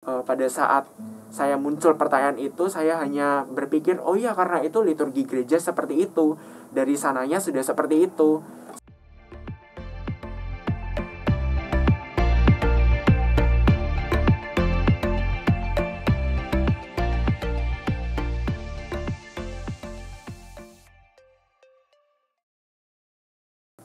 Pada saat saya muncul pertanyaan itu, saya hanya berpikir, oh iya karena itu liturgi gereja seperti itu, dari sananya sudah seperti itu.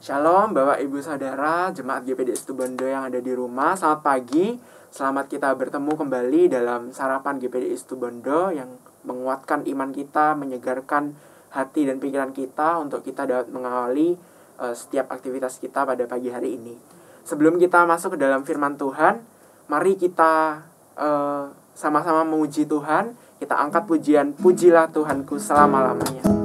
Shalom Bapak Ibu Saudara, Jemaat GPD Situbondo yang ada di rumah. Selamat pagi, selamat kita bertemu kembali dalam sarapan GPD Situbondo yang menguatkan iman kita, menyegarkan hati dan pikiran kita untuk kita dapat mengawali setiap aktivitas kita pada pagi hari ini. Sebelum kita masuk ke dalam firman Tuhan, mari kita sama-sama memuji Tuhan. Kita angkat pujian, pujilah Tuhanku selama-lamanya.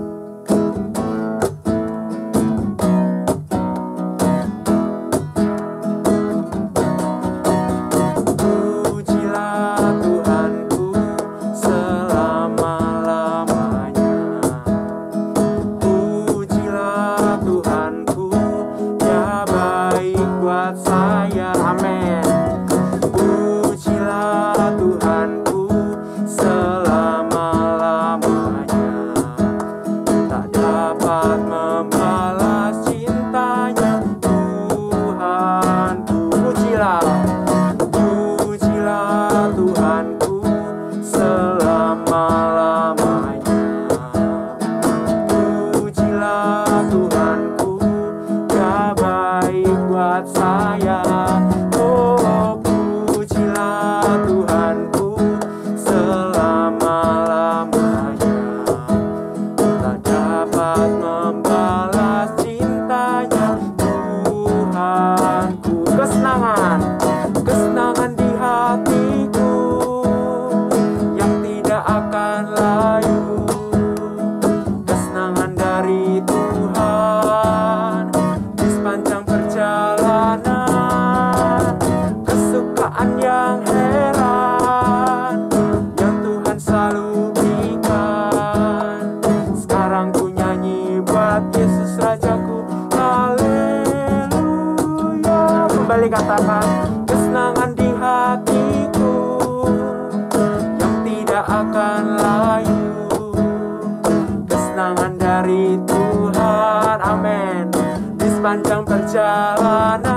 Katakan kesenangan di hatiku yang tidak akan layu, kesenangan dari Tuhan, amin. Di sepanjang perjalanan,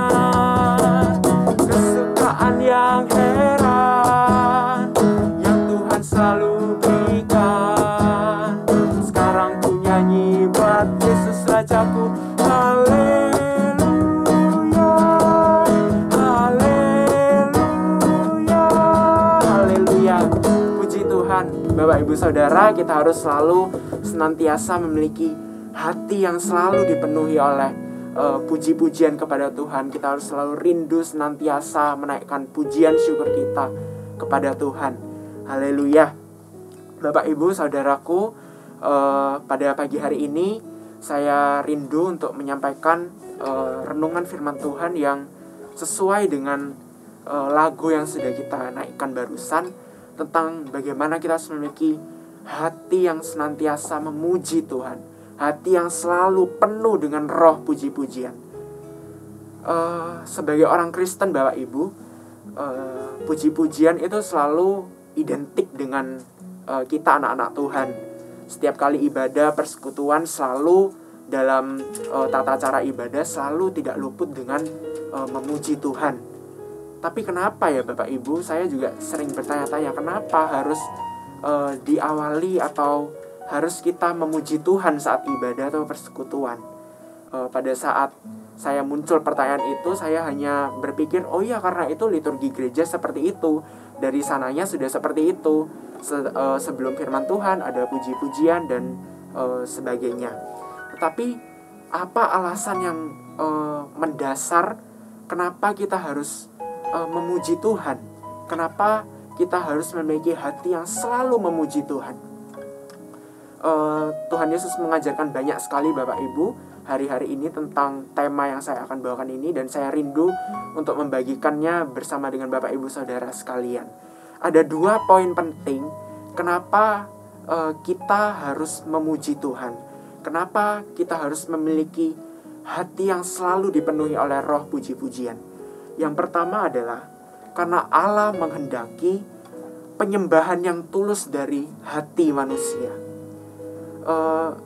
kesukaan yang heran yang Tuhan selalu berikan. Sekarang ku nyanyi buat Yesus Rajaku, haleluya. Bapak Ibu Saudara, kita harus selalu senantiasa memiliki hati yang selalu dipenuhi oleh puji-pujian kepada Tuhan. Kita harus selalu rindu senantiasa menaikkan pujian syukur kita kepada Tuhan. Haleluya. Bapak Ibu Saudaraku, pada pagi hari ini saya rindu untuk menyampaikan renungan firman Tuhan yang sesuai dengan lagu yang sudah kita naikkan barusan, tentang bagaimana kita harus memiliki hati yang senantiasa memuji Tuhan, hati yang selalu penuh dengan roh puji-pujian. Sebagai orang Kristen Bapak Ibu, puji-pujian itu selalu identik dengan kita anak-anak Tuhan. Setiap kali ibadah persekutuan selalu dalam tata cara ibadah selalu tidak luput dengan memuji Tuhan. Tapi kenapa ya Bapak Ibu, saya juga sering bertanya-tanya kenapa harus diawali atau harus kita memuji Tuhan saat ibadah atau persekutuan. Pada saat saya muncul pertanyaan itu, saya hanya berpikir, oh iya karena itu liturgi gereja seperti itu, dari sananya sudah seperti itu. Sebelum firman Tuhan ada puji-pujian dan sebagainya. Tetapi apa alasan yang mendasar kenapa kita harus memuji Tuhan? Kenapa kita harus memiliki hati yang selalu memuji Tuhan? Tuhan Yesus mengajarkan banyak sekali Bapak Ibu hari-hari ini tentang tema yang saya akan bawakan ini, dan saya rindu untuk membagikannya bersama dengan Bapak Ibu Saudara sekalian. Ada 2 poin penting kenapa kita harus memuji Tuhan. Kenapa kita harus memiliki hati yang selalu dipenuhi oleh roh puji-pujian. Yang pertama adalah karena Allah menghendaki penyembahan yang tulus dari hati manusia.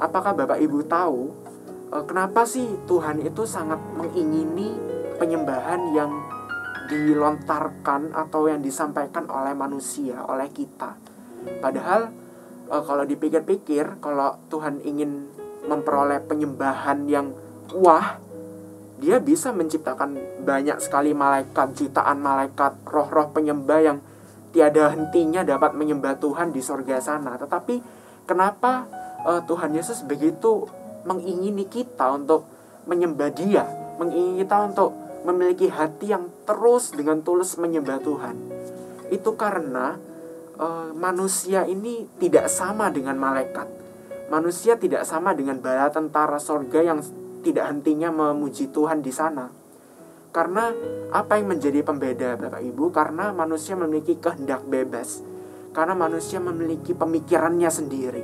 Apakah Bapak Ibu tahu kenapa sih Tuhan itu sangat mengingini penyembahan yang dilontarkan atau yang disampaikan oleh manusia, oleh kita? Padahal kalau dipikir-pikir, kalau Tuhan ingin memperoleh penyembahan yang wah, Dia bisa menciptakan banyak sekali malaikat, jutaan malaikat, roh-roh penyembah yang tiada hentinya dapat menyembah Tuhan di sorga sana. Tetapi kenapa Tuhan Yesus begitu mengingini kita untuk menyembah Dia, mengingini kita untuk memiliki hati yang terus dengan tulus menyembah Tuhan? Itu karena manusia ini tidak sama dengan malaikat. Manusia tidak sama dengan bala tentara sorga yang tidak hentinya memuji Tuhan di sana. Karena apa yang menjadi pembeda Bapak Ibu? Karena manusia memiliki kehendak bebas. Karena manusia memiliki pemikirannya sendiri.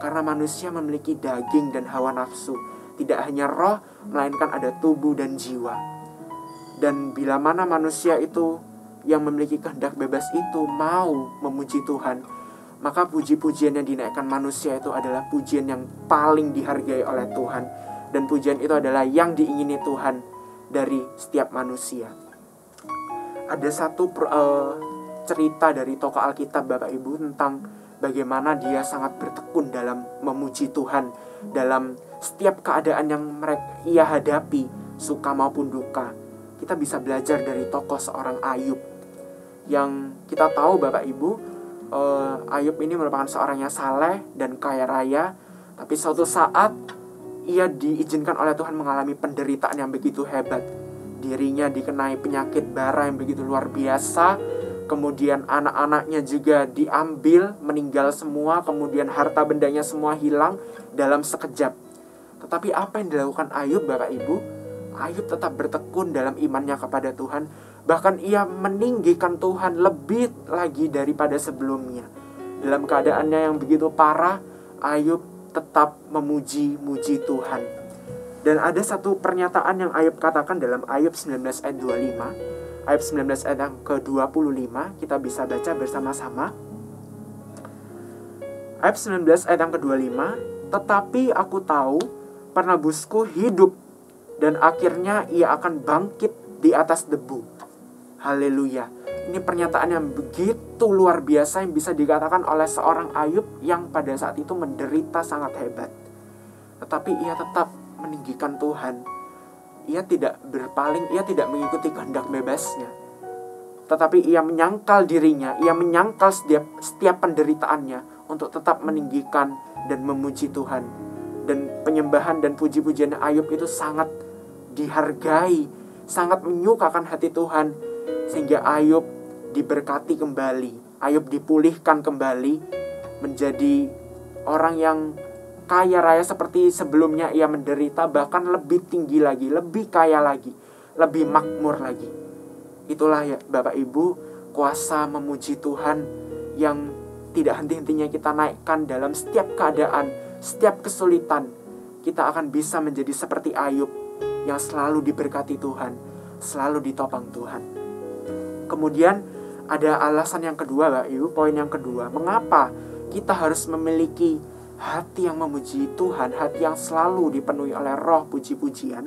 Karena manusia memiliki daging dan hawa nafsu. Tidak hanya roh, melainkan ada tubuh dan jiwa. Dan bila mana manusia itu yang memiliki kehendak bebas itu mau memuji Tuhan, maka puji-pujian yang dinaikkan manusia itu adalah pujian yang paling dihargai oleh Tuhan. Dan pujian itu adalah yang diingini Tuhan dari setiap manusia. Ada satu cerita dari tokoh Alkitab Bapak Ibu tentang bagaimana dia sangat bertekun dalam memuji Tuhan dalam setiap keadaan yang ia hadapi, suka maupun duka. Kita bisa belajar dari tokoh seorang Ayub. Yang kita tahu Bapak Ibu, Ayub ini merupakan seorang yang saleh dan kaya raya. Tapi suatu saat ia diizinkan oleh Tuhan mengalami penderitaan yang begitu hebat. Dirinya dikenai penyakit bara yang begitu luar biasa. Kemudian anak-anaknya juga diambil, meninggal semua. Kemudian harta bendanya semua hilang dalam sekejap. Tetapi apa yang dilakukan Ayub Bapak Ibu? Ayub tetap bertekun dalam imannya kepada Tuhan. Bahkan ia meninggikan Tuhan lebih lagi daripada sebelumnya. Dalam keadaannya yang begitu parah, Ayub tetap memuji-muji Tuhan. Dan ada satu pernyataan yang Ayub katakan dalam Ayub 19 ayat 25. Ayub 19 ayat yang ke-25, kita bisa baca bersama-sama. Ayub 19 ayat yang ke-25, tetapi aku tahu penebusku hidup, dan akhirnya ia akan bangkit di atas debu. Haleluya. Ini pernyataan yang begitu luar biasa yang bisa dikatakan oleh seorang Ayub yang pada saat itu menderita sangat hebat. Tetapi ia tetap meninggikan Tuhan. Ia tidak berpaling, ia tidak mengikuti kehendak bebasnya. Tetapi ia menyangkal dirinya, ia menyangkal setiap penderitaannya untuk tetap meninggikan dan memuji Tuhan. Dan penyembahan dan puji-pujian Ayub itu sangat dihargai, sangat menyukakan hati Tuhan. Sehingga Ayub diberkati kembali, Ayub dipulihkan kembali menjadi orang yang kaya raya seperti sebelumnya ia menderita, bahkan lebih tinggi lagi, lebih kaya lagi, lebih makmur lagi. Itulah ya Bapak Ibu, kuasa memuji Tuhan yang tidak henti-hentinya kita naikkan dalam setiap keadaan, setiap kesulitan. Kita akan bisa menjadi seperti Ayub yang selalu diberkati Tuhan, selalu ditopang Tuhan. Kemudian ada alasan yang kedua Bapak Ibu, poin yang kedua. Mengapa kita harus memiliki hati yang memuji Tuhan, hati yang selalu dipenuhi oleh roh puji-pujian?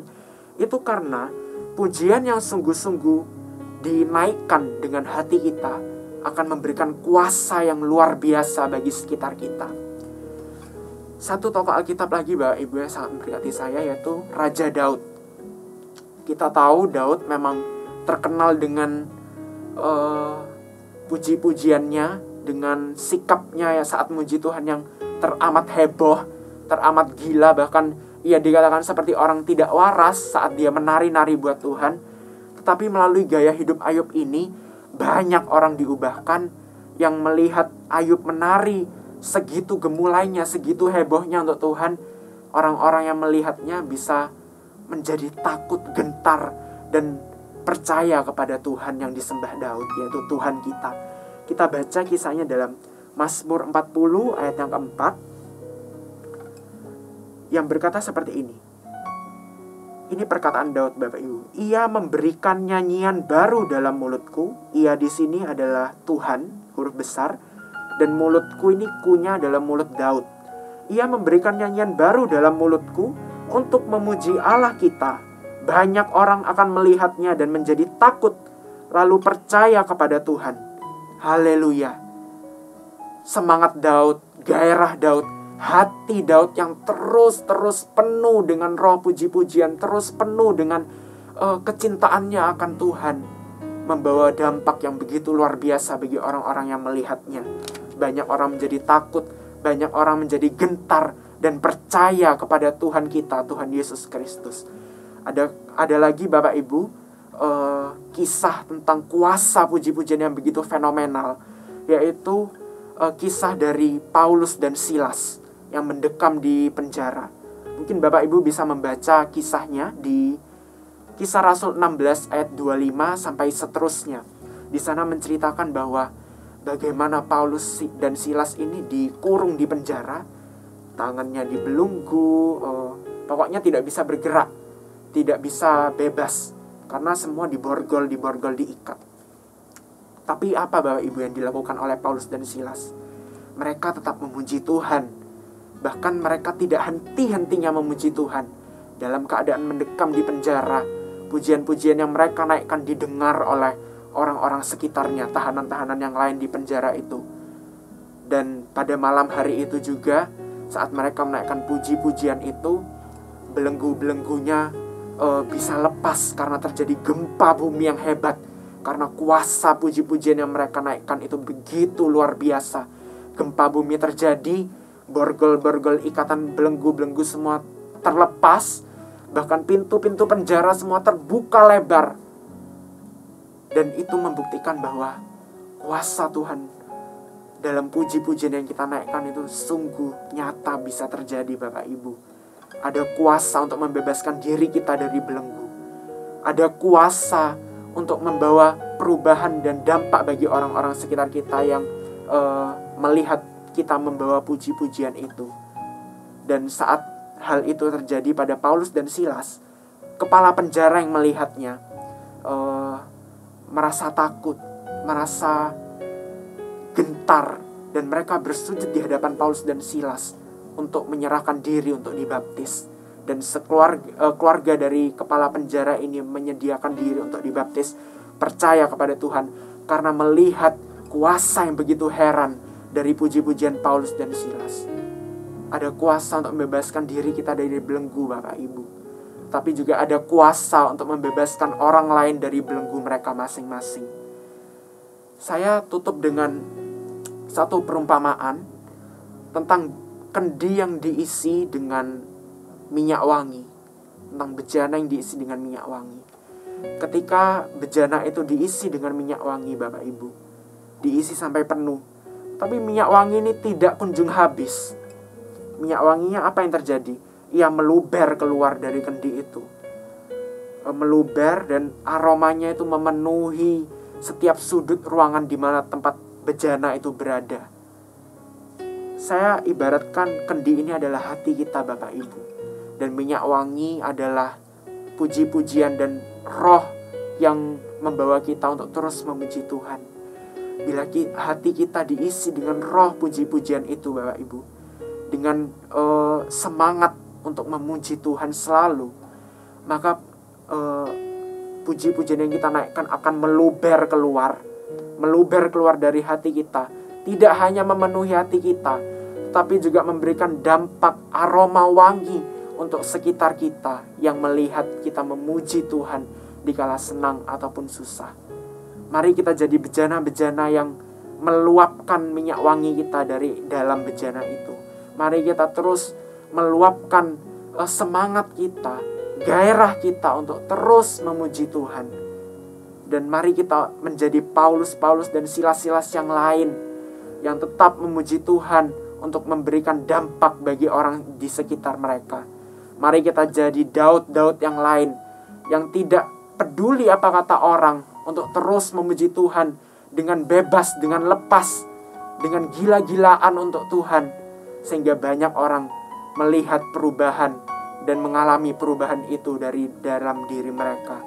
Itu karena pujian yang sungguh-sungguh dinaikkan dengan hati kita akan memberikan kuasa yang luar biasa bagi sekitar kita. Satu tokoh Alkitab lagi Bapak Ibu yang sangat memberkati saya, yaitu Raja Daud. Kita tahu Daud memang terkenal dengan puji-pujiannya, dengan sikapnya ya saat memuji Tuhan yang teramat heboh, teramat gila. Bahkan ia dikatakan seperti orang tidak waras saat dia menari-nari buat Tuhan. Tetapi melalui gaya hidup Ayub ini, banyak orang diubahkan yang melihat Ayub menari segitu gemulainya, segitu hebohnya untuk Tuhan. Orang-orang yang melihatnya bisa menjadi takut, gentar, dan percaya kepada Tuhan yang disembah Daud, yaitu Tuhan kita. Kita baca kisahnya dalam Mazmur 40 ayat yang keempat, yang berkata seperti ini. Ini perkataan Daud Bapak Ibu. Ia memberikan nyanyian baru dalam mulutku. Ia di sini adalah Tuhan. huruf besar. Dan mulutku ini kunya adalah mulut Daud. Ia memberikan nyanyian baru dalam mulutku untuk memuji Allah kita. Banyak orang akan melihatnya dan menjadi takut, lalu percaya kepada Tuhan. Haleluya. Semangat Daud, gairah Daud, hati Daud yang terus penuh dengan roh puji-pujian, terus penuh dengan kecintaannya akan Tuhan, membawa dampak yang begitu luar biasa bagi orang-orang yang melihatnya. Banyak orang menjadi takut, banyak orang menjadi gentar dan percaya kepada Tuhan kita, Tuhan Yesus Kristus. Ada lagi Bapak Ibu, kisah tentang kuasa puji-pujian yang begitu fenomenal, yaitu kisah dari Paulus dan Silas yang mendekam di penjara. Mungkin Bapak Ibu bisa membaca kisahnya di Kisah Rasul 16 ayat 25 sampai seterusnya. Di sana menceritakan bahwa bagaimana Paulus dan Silas ini dikurung di penjara, tangannya dibelenggu, pokoknya tidak bisa bergerak, tidak bisa bebas, karena semua diborgol, diikat. Tapi apa Bapak Ibu yang dilakukan oleh Paulus dan Silas? Mereka tetap memuji Tuhan. Bahkan mereka tidak henti-hentinya memuji Tuhan. Dalam keadaan mendekam di penjara, pujian-pujian yang mereka naikkan didengar oleh orang-orang sekitarnya, tahanan-tahanan yang lain di penjara itu. Dan pada malam hari itu juga, saat mereka menaikkan puji-pujian itu, belenggu-belenggunya bisa lepas karena terjadi gempa bumi yang hebat. Karena kuasa puji-pujian yang mereka naikkan itu begitu luar biasa. Gempa bumi terjadi, borgol-borgol ikatan belenggu-belenggu semua terlepas, bahkan pintu-pintu penjara semua terbuka lebar. Dan itu membuktikan bahwa kuasa Tuhan dalam puji-pujian yang kita naikkan itu sungguh nyata bisa terjadi Bapak Ibu. Ada kuasa untuk membebaskan diri kita dari belenggu. Ada kuasa untuk membawa perubahan dan dampak bagi orang-orang sekitar kita yang melihat kita membawa puji-pujian itu. Dan saat hal itu terjadi pada Paulus dan Silas, kepala penjara yang melihatnya merasa takut, merasa gentar, dan mereka bersujud di hadapan Paulus dan Silas untuk menyerahkan diri untuk dibaptis. Dan keluarga dari kepala penjara ini menyediakan diri untuk dibaptis, percaya kepada Tuhan karena melihat kuasa yang begitu heran dari puji-pujian Paulus dan Silas. Ada kuasa untuk membebaskan diri kita dari belenggu Bapak Ibu, tapi juga ada kuasa untuk membebaskan orang lain dari belenggu mereka masing-masing. Saya tutup dengan satu perumpamaan tentang kendi yang diisi dengan minyak wangi, tentang bejana yang diisi dengan minyak wangi. Ketika bejana itu diisi dengan minyak wangi Bapak Ibu, diisi sampai penuh, tapi minyak wangi ini tidak kunjung habis. Minyak wanginya apa yang terjadi? Ia meluber keluar dari kendi itu, meluber, dan aromanya itu memenuhi setiap sudut ruangan di mana tempat bejana itu berada. Saya ibaratkan kendi ini adalah hati kita Bapak Ibu, dan minyak wangi adalah puji-pujian dan roh yang membawa kita untuk terus memuji Tuhan. Bila hati kita diisi dengan roh puji-pujian itu Bapak Ibu, dengan semangat untuk memuji Tuhan selalu, maka puji-pujian yang kita naikkan akan meluber keluar dari hati kita. Tidak hanya memenuhi hati kita, tetapi juga memberikan dampak aroma wangi untuk sekitar kita yang melihat kita memuji Tuhan dikala senang ataupun susah. Mari kita jadi bejana-bejana yang meluapkan minyak wangi kita dari dalam bejana itu. Mari kita terus meluapkan semangat kita, gairah kita untuk terus memuji Tuhan. Dan mari kita menjadi Paulus dan Silas yang lain yang tetap memuji Tuhan untuk memberikan dampak bagi orang di sekitar mereka. Mari kita jadi Daud yang lain yang tidak peduli apa kata orang, untuk terus memuji Tuhan dengan bebas, dengan lepas, dengan gila-gilaan untuk Tuhan, sehingga banyak orang melihat perubahan dan mengalami perubahan itu dari dalam diri mereka.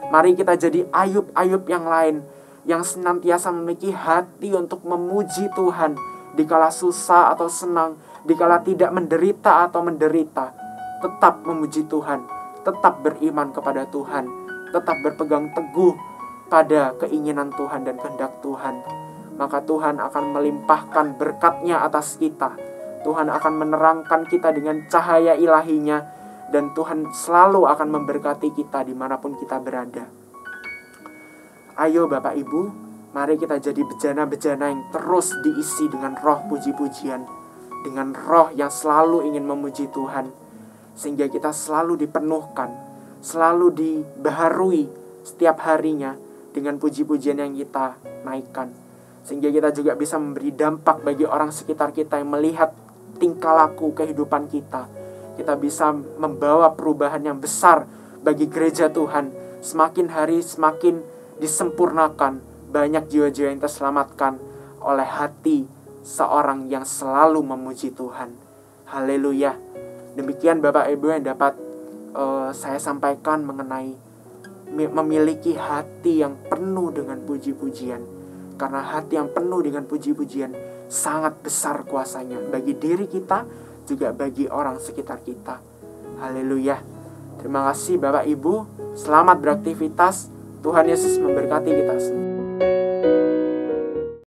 Mari kita jadi Ayub yang lain yang senantiasa memiliki hati untuk memuji Tuhan dikala susah atau senang, dikala tidak menderita atau menderita, tetap memuji Tuhan, tetap beriman kepada Tuhan, tetap berpegang teguh pada keinginan Tuhan dan kehendak Tuhan, maka Tuhan akan melimpahkan berkat-Nya atas kita. Tuhan akan menerangkan kita dengan cahaya ilahi-Nya, dan Tuhan selalu akan memberkati kita dimanapun kita berada. Ayo Bapak Ibu, mari kita jadi bejana-bejana yang terus diisi dengan roh puji-pujian, dengan roh yang selalu ingin memuji Tuhan, sehingga kita selalu dipenuhkan, selalu dibaharui setiap harinya dengan puji-pujian yang kita naikkan, sehingga kita juga bisa memberi dampak bagi orang sekitar kita yang melihat tingkah laku kehidupan kita. Kita bisa membawa perubahan yang besar bagi gereja Tuhan. Semakin hari semakin disempurnakan, banyak jiwa-jiwa yang terselamatkan oleh hati seorang yang selalu memuji Tuhan. Haleluya. Demikian Bapak Ibu yang dapat saya sampaikan mengenai memiliki hati yang penuh dengan puji-pujian. Karena hati yang penuh dengan puji-pujian sangat besar kuasanya bagi diri kita, juga bagi orang sekitar kita. Haleluya. Terima kasih Bapak Ibu. Selamat beraktivitas. Tuhan Yesus memberkati kita semua.